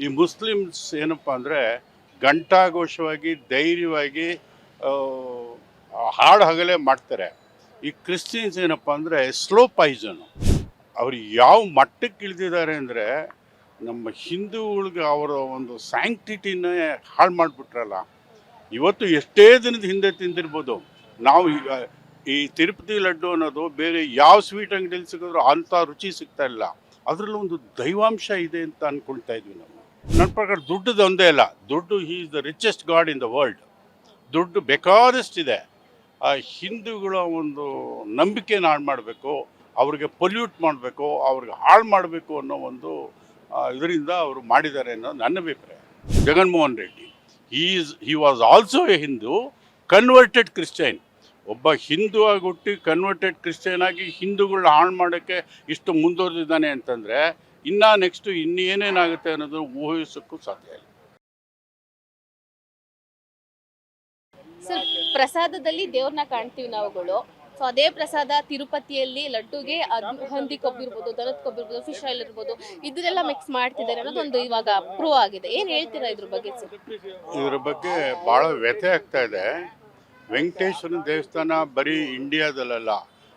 ಈ ಮುಸ್ಲಿಮ್ಸ್ ಏನಪ್ಪ ಅಂದರೆ ಘಂಟಾಘೋಷವಾಗಿ ಧೈರ್ಯವಾಗಿ ಆ, ಹಾಡು ಹಗಲೇ ಮಾಡ್ತಾರೆ. ಈ ಕ್ರಿಶ್ಚಿಯನ್ಸ್ ಏನಪ್ಪ ಅಂದರೆ ಸ್ಲೋ ಪಾಯ್ಸನು. ಅವ್ರು ಯಾವ ಮಟ್ಟಕ್ಕೆ ಇಳಿದಿದ್ದಾರೆ ಅಂದರೆ ನಮ್ಮ ಹಿಂದೂಗಳಿಗೆ ಅವರ ಒಂದು ಸ್ಯಾಂಕ್ಟಿಟಿನೇ ಹಾಳು ಮಾಡಿಬಿಟ್ರಲ್ಲ. ಇವತ್ತು ಎಷ್ಟೇ ದಿನದ ಹಿಂದೆ ತಿಂದಿರ್ಬೋದು ನಾವು. ಈಗ ಈ ತಿರುಪತಿ ಲಡ್ಡು ಅನ್ನೋದು ಬೇರೆ ಯಾವ ಸ್ವೀಟ್ ಅಂಗಡಿಯಲ್ಲಿ ಸಿಗಿದ್ರು ಅಂಥ ರುಚಿ ಸಿಗ್ತಾ ಇಲ್ಲ. ಅದರಲ್ಲಿ ಒಂದು ದೈವಾಂಶ ಇದೆ ಅಂತ ಅಂದ್ಕೊಳ್ತಾ ಇದ್ವಿ ನಾವು. ನನ್ನ ಪ್ರಕಾರ ದುಡ್ಡದು ಒಂದೇ ಅಲ್ಲ, ದುಡ್ಡು he is the richest god in the world. ದುಡ್ಡು ಬೇಕಾದಷ್ಟಿದೆ. ಆ ಹಿಂದೂಗಳ ಒಂದು ನಂಬಿಕೆನ ಹಾಳು ಮಾಡಬೇಕು, ಅವ್ರಿಗೆ ಪೊಲ್ಯೂಟ್ ಮಾಡಬೇಕು, ಅವ್ರಿಗೆ ಹಾಳು ಮಾಡಬೇಕು ಅನ್ನೋ ಒಂದು ಇದರಿಂದ ಅವರು ಮಾಡಿದ್ದಾರೆ ಅನ್ನೋದು ನನ್ನ ಅಭಿಪ್ರಾಯ. Jaganmohan Reddy he was also A Hindu converted Christian. ಒಬ್ಬ ಹಿಂದೂ ಆಗಿ ಹುಟ್ಟಿ ಕನ್ವರ್ಟೆಡ್ ಕ್ರಿಶ್ಚಿಯನ್ ಆಗಿ ಹಿಂದೂಗಳನ್ನ ಹಾಳು ಮಾಡೋಕ್ಕೆ ಇಷ್ಟು ಮುಂದುವರೆದಿದ್ದಾನೆ ಅಂತಂದರೆ ಇನ್ನು ನೆಕ್ಸ್ಟು ಇನ್ನೇನೇನಾಗುತ್ತೆ ಅನ್ನೋದು ಊಹಿಸೋಕ್ಕೂ ಸಾಧ್ಯ ಇಲ್ಲ. ಸರ್, ಪ್ರಸಾದದಲ್ಲಿ ದೇವ್ರನ್ನ ಕಾಣ್ತೀವಿ ನಾವುಗಳು. ಸೊ ಅದೇ ಪ್ರಸಾದ ತಿರುಪತಿಯಲ್ಲಿ ಲಡ್ಡುಗೆ ಹಂದಿ ಕೊಬ್ಬಿರ್ಬೋದು, ದನದ ಕೊಬ್ಬಿರ್ಬೋದು, ಫಿಶ್ ಆಯಿಲ್ ಇರ್ಬೋದು, ಇದನ್ನೆಲ್ಲ ಮಿಕ್ಸ್ ಮಾಡ್ತಿದ್ದಾರೆ ಅನ್ನೋದೊಂದು ಇವಾಗ ಪ್ರೂವ್ ಆಗಿದೆ. ಏನ್ ಹೇಳ್ತೀರಾ ಇದ್ರ ಬಗ್ಗೆ ಸರ್? ಇದ್ರ ಬಗ್ಗೆ ಭಾಳ ವ್ಯಥೆ ಆಗ್ತಾ ಇದೆ. ವೆಂಕಟೇಶ್ವರನ ದೇವಸ್ಥಾನ ಬರೀ ಇಂಡಿಯಾದಲ್ಲ,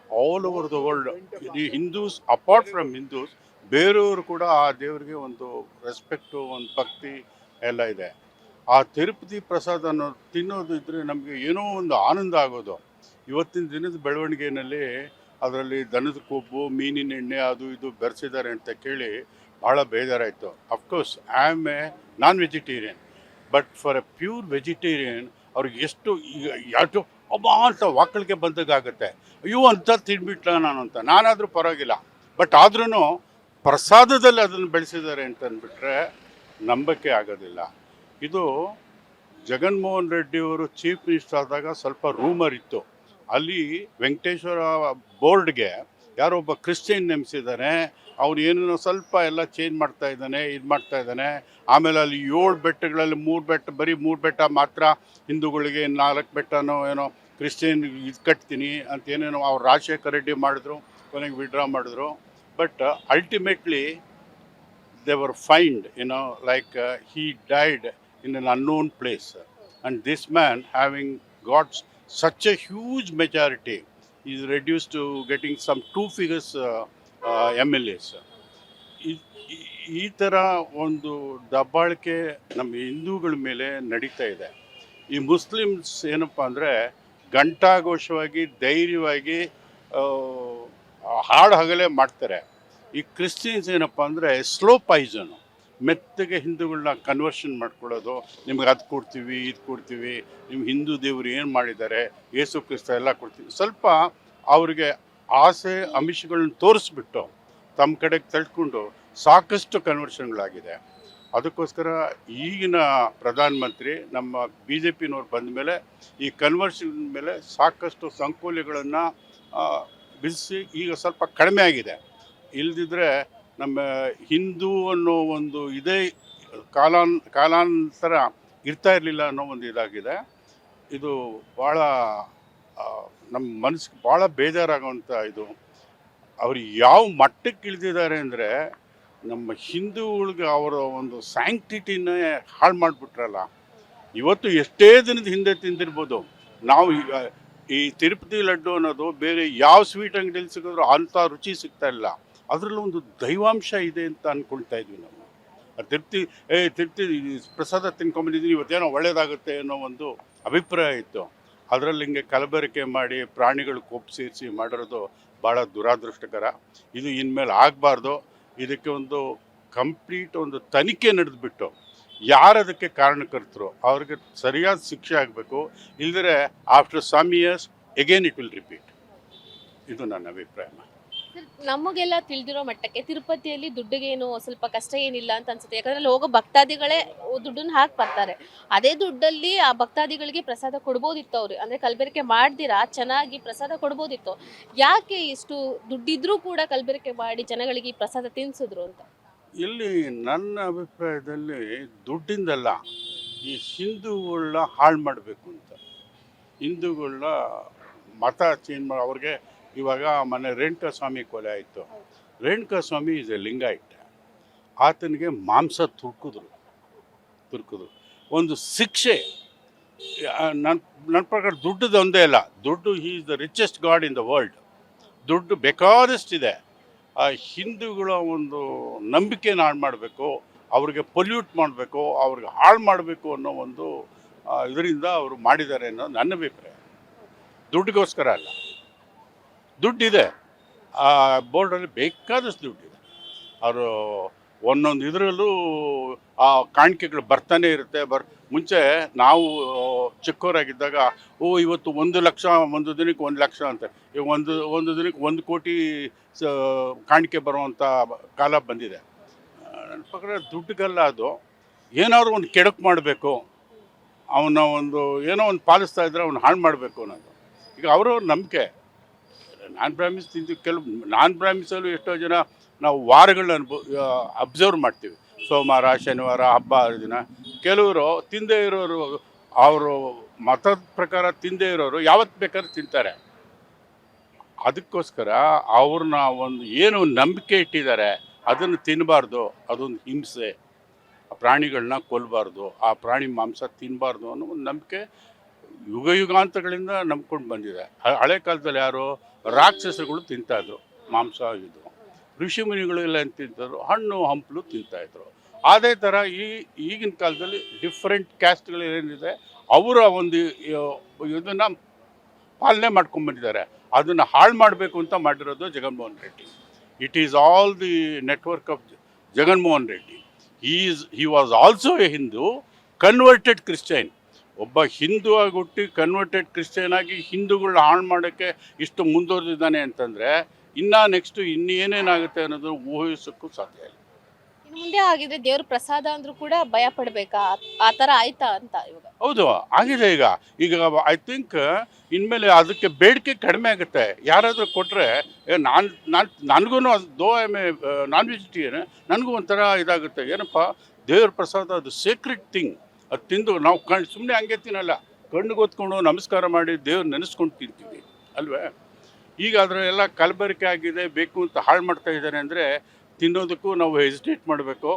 ಆಲ್ ಓವರ್ ದ ವರ್ಲ್ಡ್. ಈ ಹಿಂದೂಸ್ ಅಪಾರ್ಟ್ ಫ್ರಮ್ ಹಿಂದೂಸ್ ಬೇರೆಯವರು ಕೂಡ ಆ ದೇವರಿಗೆ ಒಂದು ರೆಸ್ಪೆಕ್ಟು, ಒಂದು ಭಕ್ತಿ ಎಲ್ಲ ಇದೆ. ಆ ತಿರುಪತಿ ಪ್ರಸಾದ ತಿನ್ನೋದು ಇದ್ದರೆ ನಮಗೆ ಏನೋ ಒಂದು ಆನಂದ ಆಗೋದು. ಇವತ್ತಿನ ದಿನದ ಬೆಳವಣಿಗೆಯಲ್ಲಿ ಅದರಲ್ಲಿ ದನದ ಕೊಬ್ಬು, ಮೀನಿನ ಎಣ್ಣೆ, ಅದು ಇದು ಬೆರೆಸಿದ್ದಾರೆ ಅಂತ ಕೇಳಿ ಭಾಳ ಬೇಜಾರಾಯಿತು. Of course I am A non vegetarian, but for A pure vegetarian ಅವ್ರಿಗೆ ಎಷ್ಟು ಈಗ ಯಾಟು ಅಬ್ಬ ಅಂತ ವಾಕಳಿಗೆ ಬಂದಾಗುತ್ತೆ. ಅಯ್ಯೋ ಅಂತ ತಿನ್ಬಿಟ್ಲ ನಾನು ಅಂತ. ನಾನಾದರೂ ಪರವಾಗಿಲ್ಲ, ಬಟ್ ಆದ್ರೂ ಪ್ರಸಾದದಲ್ಲಿ ಅದನ್ನು ಬೆಳೆಸಿದ್ದಾರೆ ಅಂತ ಅಂದ್ಬಿಟ್ರೆ ನಂಬಕ್ಕೆ ಆಗೋದಿಲ್ಲ. ಇದು ಜಗನ್ಮೋಹನ್ ರೆಡ್ಡಿಯವರು ಚೀಫ್ ಮಿನಿಸ್ಟರ್ ಆದಾಗ ಸ್ವಲ್ಪ ರೂಮರ್ ಇತ್ತು. ಅಲ್ಲಿ ವೆಂಕಟೇಶ್ವರ ಬೋರ್ಡ್ಗೆ ಯಾರೋ ಒಬ್ಬ ಕ್ರಿಶ್ಚಿಯನ್ ನೇಮಿಸಿದ್ದಾನೆ, ಅವ್ನು ಏನೇನೋ ಸ್ವಲ್ಪ ಎಲ್ಲ ಚೇಂಜ್ ಮಾಡ್ತಾ ಇದ್ದಾನೆ, ಇದು ಮಾಡ್ತಾ ಇದ್ದಾನೆ. ಆಮೇಲೆ ಅಲ್ಲಿ 7 ಬೆಟ್ಟಗಳಲ್ಲಿ 3 ಬೆಟ್ಟ, ಬರೀ 3 ಬೆಟ್ಟ ಮಾತ್ರ ಹಿಂದೂಗಳಿಗೆ, 4 ಬೆಟ್ಟನೋ ಏನೋ ಕ್ರಿಶ್ಚಿಯನ್ ಇದು ಕಟ್ತೀನಿ ಅಂತ ಏನೇನೋ ಅವ್ರು ರಾಜಶೇಖರ ರೆಡ್ಡಿ ಮಾಡಿದ್ರು, ಕೊನೆಗೆ ವಿಡ್ರಾ ಮಾಡಿದ್ರು. But ultimately they were fined, like he died in an unknown place. And this man, having got such a huge majority, is reduced to getting some 2 figures MLAs. ಈ ಥರ ಒಂದು ದಬ್ಬಾಳಿಕೆ ನಮ್ಮ ಹಿಂದೂಗಳ ಮೇಲೆ ನಡೀತಾ ಇದೆ. ಈ ಮುಸ್ಲಿಮ್ಸ್ ಏನಪ್ಪ ಅಂದರೆ ಘಂಟಾಘೋಷವಾಗಿ ಧೈರ್ಯವಾಗಿ ಹಾಡು ಹಗಲೇ ಮಾಡ್ತಾರೆ. ಈ ಕ್ರಿಶ್ಚಿಯನ್ಸ್ ಏನಪ್ಪ ಅಂದರೆ ಸ್ಲೋ ಪಾಯ್ಸನು. ಮೆತ್ತಗೆ ಹಿಂದೂಗಳನ್ನ ಕನ್ವರ್ಷನ್ ಮಾಡ್ಕೊಳ್ಳೋದು. ನಿಮ್ಗೆ ಅದು ಕೊಡ್ತೀವಿ, ಇದು ಕೊಡ್ತೀವಿ, ನಿಮ್ಮ ಹಿಂದೂ ದೇವರು ಏನು ಮಾಡಿದ್ದಾರೆ, ಯೇಸು ಕ್ರಿಸ್ತ ಎಲ್ಲ ಕೊಡ್ತೀವಿ. ಸ್ವಲ್ಪ ಅವ್ರಿಗೆ ಆಸೆ ಆಮಿಷಗಳನ್ನ ತೋರಿಸ್ಬಿಟ್ಟು ತಮ್ಮ ಕಡೆಗೆ ತಳ್ಕೊಂಡು ಸಾಕಷ್ಟು ಕನ್ವರ್ಷನ್ಗಳಾಗಿದೆ. ಅದಕ್ಕೋಸ್ಕರ ಈಗಿನ ಪ್ರಧಾನಮಂತ್ರಿ ನಮ್ಮ BJPನವ್ರು ಬಂದ ಮೇಲೆ ಈ ಕನ್ವರ್ಷನ್ ಮೇಲೆ ಸಾಕಷ್ಟು ಸಂಕೋಲೆಗಳನ್ನು ಬಿಡಿಸಿ ಈಗ ಸ್ವಲ್ಪ ಕಡಿಮೆ ಆಗಿದೆ. ಇಲ್ದಿದ್ರೆ ನಮ್ಮ ಹಿಂದೂ ಅನ್ನೋ ಒಂದು ಇದೇ ಕಾಲಾಂತರ ಇರ್ತಾ ಇರಲಿಲ್ಲ ಅನ್ನೋ ಒಂದು ಇದಾಗಿದೆ. ಇದು ಭಾಳ ನಮ್ಮ ಮನಸ್ಸಿಗೆ ಭಾಳ ಬೇಜಾರಾಗುವಂಥ ಇದು. ಅವರು ಯಾವ ಮಟ್ಟಕ್ಕೆ ಇಳಿದಿದ್ದಾರೆ ಅಂದರೆ ನಮ್ಮ ಹಿಂದೂಗಳಿಗೆ ಅವರ ಒಂದು ಸ್ಯಾಂಕ್ಟಿಟಿನೇ ಹಾಳು ಮಾಡಿಬಿಟ್ರಲ್ಲ. ಇವತ್ತು ಎಷ್ಟೇ ದಿನದ ಹಿಂದೆ ತಿಂದಿರ್ಬೋದು ನಾವು. ಈಗ ಈ ತಿರುಪತಿ ಲಡ್ಡು ಅನ್ನೋದು ಬೇರೆ ಯಾವ ಸ್ವೀಟ್ ಅಂಗಡಿಯಲ್ಲಿ ಸಿಗಿದ್ರು ಅಂಥ ರುಚಿ ಸಿಗ್ತಾ ಇಲ್ಲ. ಅದರಲ್ಲಿ ಒಂದು ದೈವಾಂಶ ಇದೆ ಅಂತ ಅಂದ್ಕೊಳ್ತಾ ಇದ್ವಿ ನಾವು. ತಿರುಪ್ತಿ ಪ್ರಸಾದ ತಿನ್ಕೊಂಬಂದಿದ್ದೀನಿ, ಇವತ್ತೇನೋ ಒಳ್ಳೇದಾಗುತ್ತೆ ಅನ್ನೋ ಒಂದು ಅಭಿಪ್ರಾಯ ಇತ್ತು. ಅದರಲ್ಲಿ ಹಿಂಗೆ ಕಲಬೆರಕೆ ಮಾಡಿ ಪ್ರಾಣಿಗಳು ಕೊಬ್ಬು ಸೇರಿಸಿ ಮಾಡಿರೋದು ಭಾಳ ದುರಾದೃಷ್ಟಕರ. ಇದು ಇನ್ಮೇಲೆ ಆಗಬಾರ್ದು. ಇದಕ್ಕೆ ಒಂದು ಕಂಪ್ಲೀಟ್ ಒಂದು ತನಿಖೆ ನಡೆದುಬಿಟ್ಟು ಯಾರದಕ್ಕೆ ಕಾರಣಕರ್ತರು ಅವ್ರಿಗೆ ಸರಿಯಾದ ಶಿಕ್ಷೆ ಆಗಬೇಕು. ಇಲ್ಲದ್ರೆ after some years again it will repeat. ಇದು ನನ್ನ ಅಭಿಪ್ರಾಯ. ನಮಗೆಲ್ಲ ತಿಳಿದಿರೋ ಮಟ್ಟಕ್ಕೆ ತಿರುಪತಿಯಲ್ಲಿ ದುಡ್ಡಿಗೇನು ಸ್ವಲ್ಪ ಕಷ್ಟ ಏನಿಲ್ಲ ಅಂತ ಅನ್ಸುತ್ತೆ. ಯಾಕಂದ್ರೆ ಅಲ್ಲಿ ಹೋಗೋ ಭಕ್ತಾದಿಗಳೇ ದುಡ್ಡನ್ನ ಹಾಕಿ ಬರ್ತಾರೆ. ಅದೇ ದುಡ್ಡಲ್ಲಿ ಆ ಭಕ್ತಾದಿಗಳಿಗೆ ಪ್ರಸಾದ ಕೊಡ್ಬೋದಿತ್ತು. ಅವ್ರು ಅಂದ್ರೆ ಕಲಬೆರಕೆ ಮಾಡ್ದಿರಾ ಚೆನ್ನಾಗಿ ಪ್ರಸಾದ ಕೊಡ್ಬೋದಿತ್ತು. ಯಾಕೆ ಇಷ್ಟು ದುಡ್ಡಿದ್ರೂ ಕೂಡ ಕಲಬೆರಕೆ ಮಾಡಿ ಜನಗಳಿಗೆ ಈ ಪ್ರಸಾದ ತಿನ್ಸಿದ್ರು ಅಂತ? ಇಲ್ಲಿ ನನ್ನ ಅಭಿಪ್ರಾಯದಲ್ಲಿ ದುಡ್ಡಿಂದಲ್ಲ, ಈ ಹಿಂದೂಗಳನ್ನ ಹಾಳು ಮಾಡಬೇಕು ಅಂತ. ಹಿಂದೂಗಳನ್ನ ಮತ ಚೇಂಜ್ ಮಾಡಿ ಅವ್ರಿಗೆ. ಇವಾಗ ಮೊನ್ನೆ ರೇಣುಕಾ ಸ್ವಾಮಿ ಕೊಲೆ ಆಯಿತು. ರೇಣುಕಾ ಸ್ವಾಮಿ ಈಸ್ ಎ ಲಿಂಗಾಯಿಟ್. ಆತನಿಗೆ ಮಾಂಸ ತುರ್ಕಿದ್ರು. ತುರುಕಿದ್ರು. ಒಂದು ಶಿಕ್ಷೆ, ನನ್ನ ಪ್ರಕಾರ ದುಡ್ಡದು ಒಂದೇ ಅಲ್ಲ, ದುಡ್ಡು is the richest god in the world. ದುಡ್ಡು ಬೇಕಾದಷ್ಟಿದೆ. ಆ ಹಿಂದೂಗಳ ಒಂದು ನಂಬಿಕೆನ ಹಾಳು ಮಾಡಬೇಕು, ಅವ್ರಿಗೆ ಪೊಲ್ಯೂಟ್ ಮಾಡಬೇಕು, ಅವ್ರಿಗೆ ಹಾಳು ಮಾಡಬೇಕು ಅನ್ನೋ ಒಂದು ಇದರಿಂದ ಅವರು ಮಾಡಿದ್ದಾರೆ ಅನ್ನೋ ನನ್ನ ಅಭಿಪ್ರಾಯ. ದುಡ್ಡಿಗೋಸ್ಕರ ಅಲ್ಲ, ದುಡ್ಡಿದೆ, ಆ ಬೋರ್ಡಲ್ಲಿ ಬೇಕಾದಷ್ಟು ದುಡ್ಡಿದೆ. ಅವರು ಒಂದೊಂದು ಇದರಲ್ಲೂ ಆ ಕಾಣಿಕೆಗಳು ಬರ್ತಾನೆ ಇರುತ್ತೆ. ಮುಂಚೆ ನಾವು ಚಿಕ್ಕವರಾಗಿದ್ದಾಗ ಇವತ್ತು 1 ಲಕ್ಷ, ಒಂದು ದಿನಕ್ಕೆ 1 ಲಕ್ಷ ಅಂತ, ಈಗ ಒಂದು ದಿನಕ್ಕೆ 1 ಕೋಟಿ ಕಾಣಿಕೆ ಬರುವಂಥ ಕಾಲ ಬಂದಿದೆ. ನನ್ನ ಪ್ರಕಾರ ದುಡ್ಡುಗಲ್ಲ ಅದು. ಏನಾದ್ರು ಒಂದು ಕೆಡಕು ಮಾಡಬೇಕು, ಅವನ ಒಂದು ಏನೋ ಒಂದು ಪಾಲಿಸ್ತಾ ಇದ್ರೆ ಅವ್ನು ಹಾಳು ಮಾಡಬೇಕು ಅನ್ನೋದು. ಈಗ ಅವರವ್ರ ನಂಬಿಕೆ. ನಾನ್ ಬ್ರಾಹ್ಮಿಸಲ್ಲೂ ಎಷ್ಟೋ ಜನ ನಾವು ವಾರಗಳನ್ನ ಅಬ್ಸರ್ವ್ ಮಾಡ್ತೀವಿ. ಸೋಮವಾರ, ಶನಿವಾರ, ಹಬ್ಬ ದಿನ ಕೆಲವರು ತಿಂದೇ ಇರೋರು, ಅವರು ಮತದ ಪ್ರಕಾರ ತಿಂದೇ ಇರೋರು ಯಾವತ್ತು ಬೇಕಾದ್ರೂ ತಿಂತಾರೆ. ಅದಕ್ಕೋಸ್ಕರ ಅವ್ರನ್ನ ಒಂದು ಏನು ನಂಬಿಕೆ ಇಟ್ಟಿದ್ದಾರೆ ಅದನ್ನು ತಿನ್ನಬಾರ್ದು, ಅದೊಂದು ಹಿಂಸೆ. ಆ ಪ್ರಾಣಿಗಳನ್ನ ಕೊಲ್ಲಬಾರ್ದು, ಆ ಪ್ರಾಣಿ ಮಾಂಸ ತಿನ್ನಬಾರ್ದು ಅನ್ನೋ ಒಂದು ನಂಬಿಕೆ ಯುಗಾಂತಗಳಿಂದ ನಂಬ್ಕೊಂಡು ಬಂದಿದೆ. ಹಳೆ ಕಾಲದಲ್ಲಿ ಯಾರು ರಾಕ್ಷಸಗಳು ತಿಂತಾಯಿದ್ರು ಮಾಂಸ. ಇದು ಋಷಿ ಮುನಿಗಳೆಲ್ಲ ಏನು ತಿಂತಾಯಿದ್ರು, ಹಣ್ಣು ಹಂಪಲು ತಿಂತಾಯಿದ್ರು. ಅದೇ ಥರ ಈಗಿನ ಕಾಲದಲ್ಲಿ ಡಿಫ್ರೆಂಟ್ ಕ್ಯಾಸ್ಟ್ಗಳು ಏನಿದೆ ಅವರ ಒಂದು ಇದನ್ನು ಪಾಲನೆ ಮಾಡ್ಕೊಂಡ್ಬಂದಿದ್ದಾರೆ. ಅದನ್ನು ಹಾಳು ಮಾಡಬೇಕು ಅಂತ ಮಾಡಿರೋದು Jaganmohan Reddy. It is all the network of Jaganmohan Reddy. He was also A Hindu converted Christian. ಒಬ್ಬ ಹಿಂದೂ ಆಗಿ ಹುಟ್ಟಿ ಕನ್ವರ್ಟೆಡ್ ಕ್ರಿಶ್ಚಿಯನ್ ಆಗಿ ಹಿಂದೂಗಳನ್ನ ಹಾಳು ಮಾಡೋಕ್ಕೆ ಇಷ್ಟು ಮುಂದುವರೆದಿದ್ದಾನೆ ಅಂತಂದರೆ ಇನ್ನು ನೆಕ್ಸ್ಟು ಇನ್ನೇನೇನಾಗುತ್ತೆ ಅನ್ನೋದು ಊಹಿಸೋಕ್ಕೂ ಸಾಧ್ಯ ಇಲ್ಲ. ಇನ್ನು ಮುಂದೆ ಆಗಿದ್ರೆ ದೇವ್ರ ಪ್ರಸಾದ ಅಂದ್ರೂ ಕೂಡ ಭಯ ಪಡ್ಬೇಕಾ, ಆ ಥರ ಆಯ್ತಾ ಅಂತ ಇವಾಗ? ಹೌದು, ಆಗಿದೆ. ಈಗ ಐ ಥಿಂಕ್ ಇನ್ಮೇಲೆ ಅದಕ್ಕೆ ಬೇಡಿಕೆ ಕಡಿಮೆ ಆಗುತ್ತೆ. ಯಾರಾದರೂ ಕೊಟ್ಟರೆ ನನಗೂ though I M A non vegetarian, ನನಗೂ ಒಂಥರ ಇದಾಗುತ್ತೆ. ಏನಪ್ಪ, ದೇವ್ರ ಪ್ರಸಾದ ಅದು ಸೀಕ್ರೆಟ್ ಥಿಂಗ್. ಅದು ತಿಂದು ನಾವು ಸುಮ್ಮನೆ ಹಂಗೆ ತಿನ್ನಲ್ಲ, ಕಣ್ಣಿಗೆ ಹೊತ್ಕೊಂಡು ನಮಸ್ಕಾರ ಮಾಡಿ ದೇವ್ರು ನೆನೆಸ್ಕೊಂಡು ತಿಂತೀವಿ ಅಲ್ವೇ. ಈಗ ಅದರೆಲ್ಲ ಕಲಬೆರಕೆ ಆಗಿದೆ, ಬೇಕು ಅಂತ ಹಾಳು ಮಾಡ್ತಾ ಇದ್ದಾರೆ ಅಂದರೆ ತಿನ್ನೋದಕ್ಕೂ ನಾವು ಹೆಸಿಟೇಟ್ ಮಾಡಬೇಕು,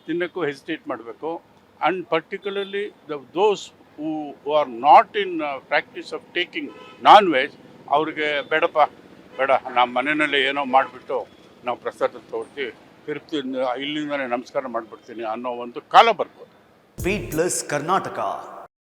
ತಿನ್ನೋಕ್ಕೂ ಹೆಸಿಟೇಟ್ ಮಾಡಬೇಕು. And particularly those who are not in practice of taking non veg, ಅವ್ರಿಗೆ ಬೇಡಪ್ಪ, ಬೇಡ, ನಮ್ಮ ಮನೆಯಲ್ಲೇ ಏನೋ ಮಾಡಿಬಿಟ್ಟು ನಾವು ಪ್ರಸಾದ ತೊಗೊಳ್ತೀವಿ, ತಿರುಪ್ತಿ ಇಲ್ಲಿಂದಲೇ ನಮಸ್ಕಾರ ಮಾಡಿಬಿಡ್ತೀನಿ ಅನ್ನೋ ಒಂದು ಕಾಲ ಬರ್ಬೋದು. Feed Plus Karnataka.